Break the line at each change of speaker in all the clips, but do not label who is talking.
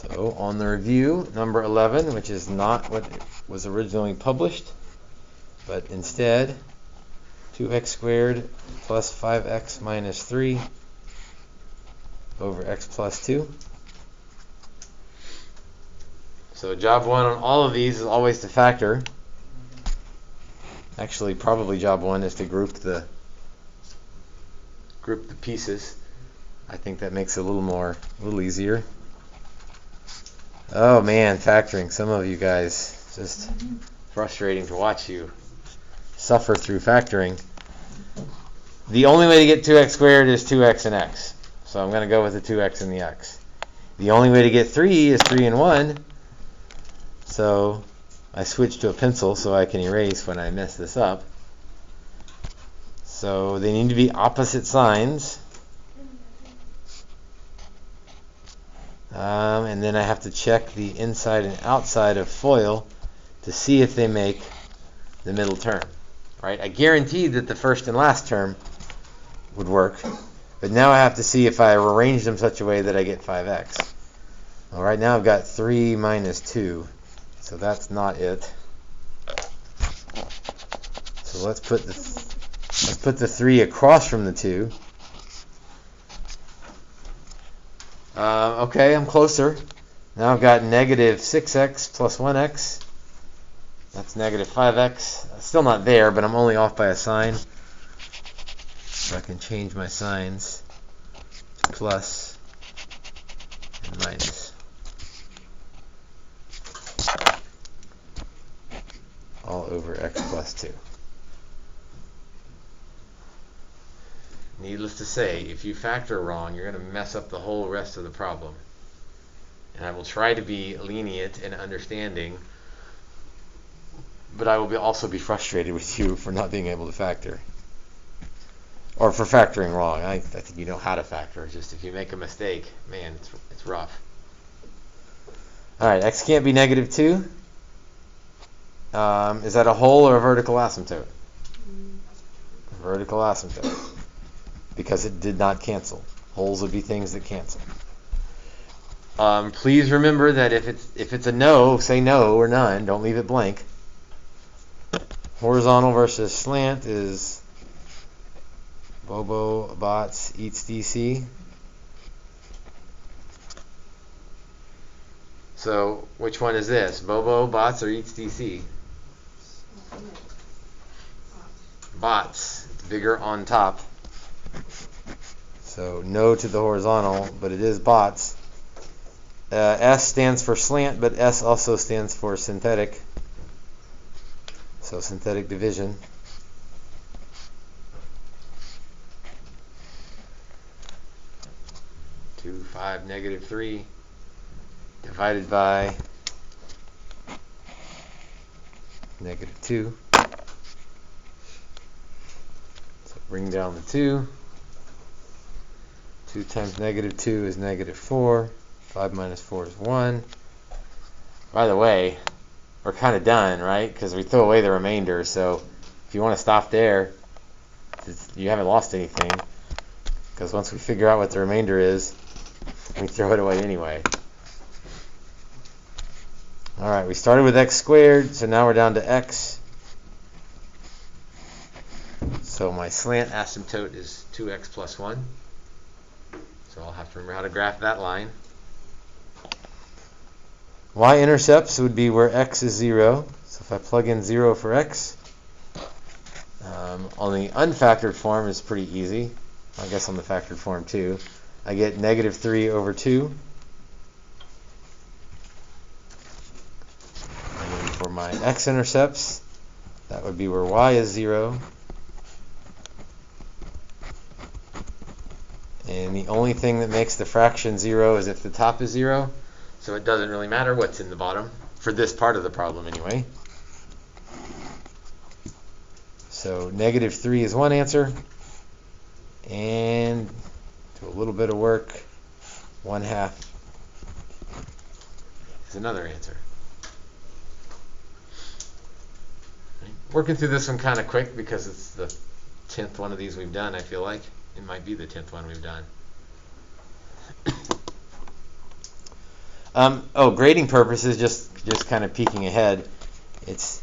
So on the review, number 11, which is not what was originally published, but instead 2x squared plus 5x minus 3 over x plus 2. So job 1 on all of these is always to factor. Actually, probably job 1 is to group the pieces. I think that makes it a little easier. Oh man, factoring. Some of you guys, just frustrating to watch you suffer through factoring. The only way to get 2x squared is 2x and x. So I'm going to go with the 2x and the x. The only way to get 3 is 3 and 1. So I switched to a pencil so I can erase when I mess this up. So they need to be opposite signs. And then I have to check the inside and outside of FOIL to see if they make the middle term. Right? I guaranteed that the first and last term would work, but now I have to see if I arrange them such a way that I get 5x. All right, now I've got 3 minus 2, so that's not it. So let's put the 3 across from the 2. Okay, I'm closer. Now I've got negative 6x plus 1x. That's negative 5x. Still not there, but I'm only off by a sign. So I can change my signs to plus and minus. All over x plus 2. Needless to say, if you factor wrong, you're going to mess up the whole rest of the problem. And I will try to be lenient and understanding, but I will also be frustrated with you for not being able to factor. Or for factoring wrong. I think you know how to factor. It's just if you make a mistake, man, it's rough. Alright, x can't be negative 2. Is that a whole or a vertical asymptote? Vertical asymptote. Because it did not cancel. Holes would be things that cancel. Please remember that if it's a no, say no or none. Don't leave it blank. Horizontal versus slant is Bobo bots eats DC. So which one is this? Bobo bots or eats DC? Bots. It's bigger on top. So no to the horizontal, but it is bots. S stands for slant, but S also stands for synthetic. So synthetic division. 2, 5, negative 3 divided by negative 2. So bring down the 2. 2 times negative 2 is negative 4. 5 minus 4 is 1. By the way, we're kind of done, right? Because we throw away the remainder. So if you want to stop there, you haven't lost anything. Because once we figure out what the remainder is, we throw it away anyway. Alright, we started with x squared, so now we're down to x. So my slant asymptote is 2x plus 1. So I'll have to remember how to graph that line. Y-intercepts would be where x is 0. So if I plug in 0 for x, on the unfactored form is pretty easy. I guess on the factored form too. I get negative 3 over 2. And then for my x-intercepts, that would be where y is 0. And the only thing that makes the fraction 0 is if the top is 0. So it doesn't really matter what's in the bottom, for this part of the problem anyway. So negative 3 is one answer. And do a little bit of work, 1/2 is another answer. Right. Working through this one kind of quick because it's the 10th one of these we've done, I feel like. It might be the 10th one we've done. Grading purposes, just kind of peeking ahead. It's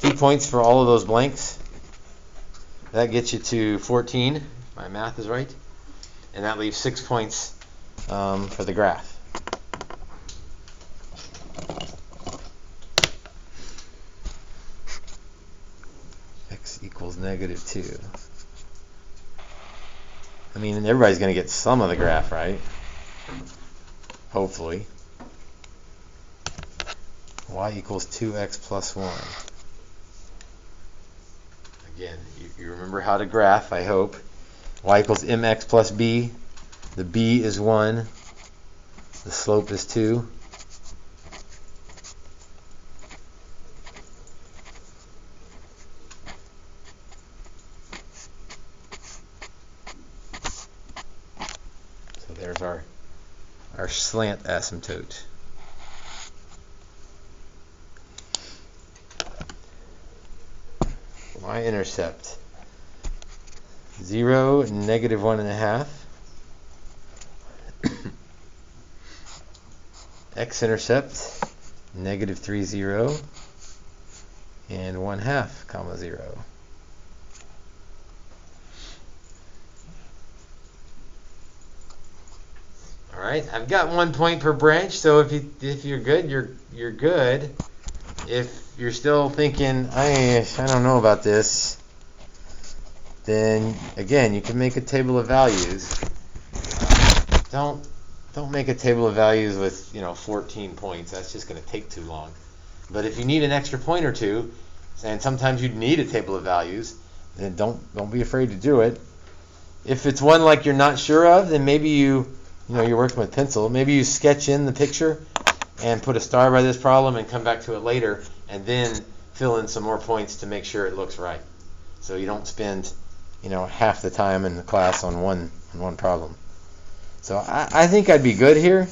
2 points for all of those blanks. That gets you to 14, if my math is right. And that leaves 6 points for the graph. X equals -2. I mean, everybody's going to get some of the graph, right? Hopefully. Y equals 2x plus 1. Again, you remember how to graph, I hope. Y equals mx plus b. The b is 1. The slope is 2. So there's our slant asymptote. Y-intercept 0, -1.5. X-intercept -3, 0, and 1/2, 0. All right, I've got 1 point per branch, so if you're good, you're good. If you're still thinking, I don't know about this, then again, you can make a table of values. Don't make a table of values with 14 points. That's just going to take too long. But if you need an extra point or two, and sometimes you need a table of values, then don't be afraid to do it. If it's one like you're not sure of, then maybe you're working with pencil. Maybe you sketch in the picture and put a star by this problem and come back to it later and then fill in some more points to make sure it looks right. So you don't spend, half the time in the class on one problem. So I think I'd be good here,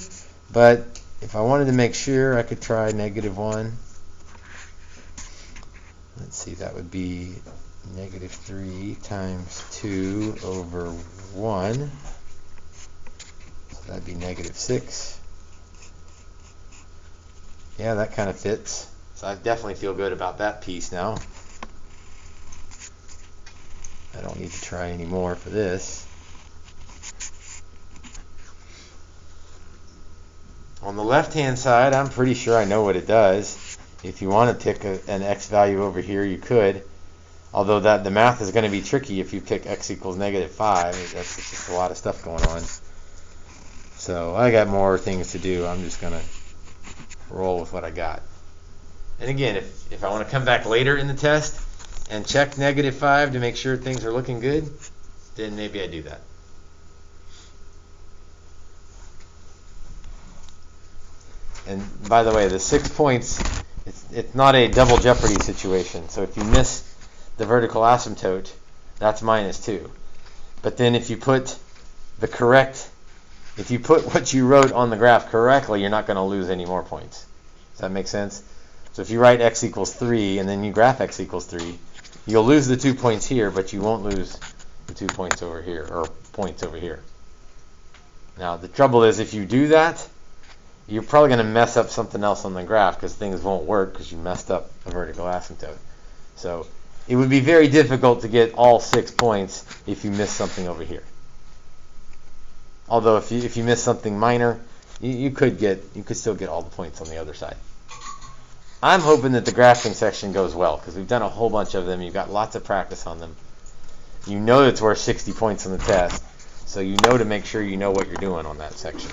but if I wanted to make sure, I could try -1. Let's see, that would be -3 times 2 over 1. So that'd be -6. Yeah, that kind of fits. So I definitely feel good about that piece now. I don't need to try any more for this. On the left-hand side, I'm pretty sure I know what it does. If you want to pick an x value over here, you could. Although the math is going to be tricky if you pick x equals -5. That's just a lot of stuff going on. So I got more things to do. I'm just going to roll with what I got. And again, if I want to come back later in the test and check -5 to make sure things are looking good, then maybe I do that. And by the way, the 6 points, it's not a double jeopardy situation. So if you miss the vertical asymptote, that's -2. But then if you put what you wrote on the graph correctly, you're not going to lose any more points. Does that make sense? So if you write x equals 3 and then you graph x equals 3, you'll lose the 2 points here, but you won't lose the 2 points over here, or points over here. Now the trouble is, if you do that, you're probably going to mess up something else on the graph because things won't work because you messed up a vertical asymptote. So it would be very difficult to get all 6 points if you miss something over here. Although if you miss something minor, you could still get all the points on the other side. I'm hoping that the graphing section goes well because we've done a whole bunch of them. You've got lots of practice on them. You know it's worth 60 points on the test, so you know to make sure you know what you're doing on that section.